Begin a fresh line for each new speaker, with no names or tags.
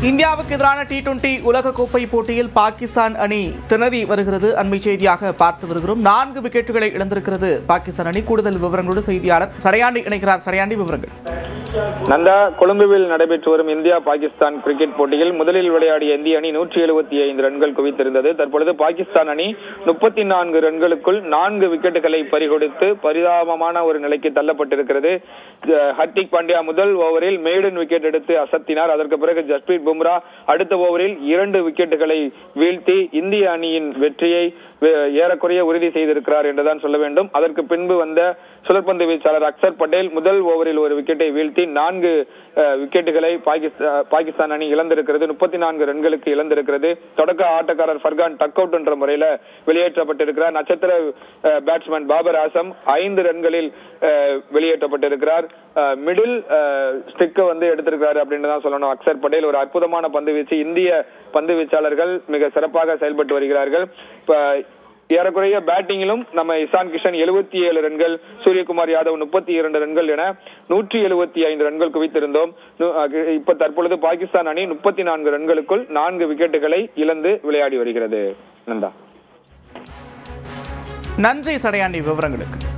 இந்தியாவுக்கு எதிரான T20 உலகக்கோப்பை போட்டியில் பாகிஸ்தான் அணி திணறி வருகிறது. அண்மை செய்தியாக பார்த்து வருகிறோம். 4 விக்கெட்டுகளை இழந்திருக்கிறது பாகிஸ்தான் அணி. கூடுதல் விவரங்களோடு செய்தியாளர் சடையாண்டி இணைக்கிறார். சடையாண்டி, விவரங்கள்.
நந்தா, கொழும்புவில் நடைபெற்று வரும் இந்தியா பாகிஸ்தான் கிரிக்கெட் போட்டியில் முதலில் விளையாடிய இந்திய அணி 175 ரன்கள் குவித்திருந்தது. தற்பொழுது பாகிஸ்தான் அணி 34 ரன்களுக்குள் 4 விக்கெட்டுகளை பறிகொடுத்து பரிதாபமான ஒரு நிலைக்கு தள்ளப்பட்டிருக்கிறது. ஹர்திக் பாண்டியா முதல் ஓவரில் மேடன் விக்கெட் எடுத்து அசத்தினார். அதற்கு பிறகு ஜஸ்பிரீத் பும்ரா அடுத்த ஓவரில் 2 விக்கெட்டுகளை வீழ்த்தி இந்திய அணியின் வெற்றியை ஏறக்குறைய உறுதி செய்திருக்கிறார் என்றுதான் சொல்ல வேண்டும். அதற்கு பின்பு வந்த சுழற்பந்து வீச்சாளர் அக்சர் பட்டேல் முதல் ஓவரில் 1 விக்கெட்டை வீழ்த்தி 4 விக்கெட்டுகளை பாகிஸ்தான் அணி இழந்திருக்கிறது. 34 ரன்களுக்கு இழந்திருக்கிறது. தொடக்க ஆட்டக்காரர் ஃபர்கான் டக் அவுட் என்ற முறையில் வெளியேற்றப்பட்டிருக்கிறார். நட்சத்திர பேட்ஸ்மேன் பாபர் ஆசம் 5 ரன்களில் வெளியேற்றப்பட்டிருக்கிறார். மிடில் ஸ்டிக்கை எடுத்திருக்கிறார் அப்படின்னு தான் சொல்லணும். அக்சர் பட்டேல் ஒரு அற்புதமான பந்து வீச்சு. இந்திய பந்து வீச்சாளர்கள் மிக சிறப்பாக செயல்பட்டு வருகிறார்கள். ஏறக்குறைய பேட்டிங்கிலும் நம்ம இசான் கிஷன் 77 ரன்கள், சூரியகுமார் யாதவ் 32 ரன்கள் என 175 ரன்கள் குவித்திருந்தோம். இப்ப தற்பொழுது பாகிஸ்தான் அணி 34 ரன்களுக்குள் 4 விக்கெட்டுகளை இழந்து விளையாடி வருகிறது. நன்றி
சடையாண்டி, விவரங்களுக்கு.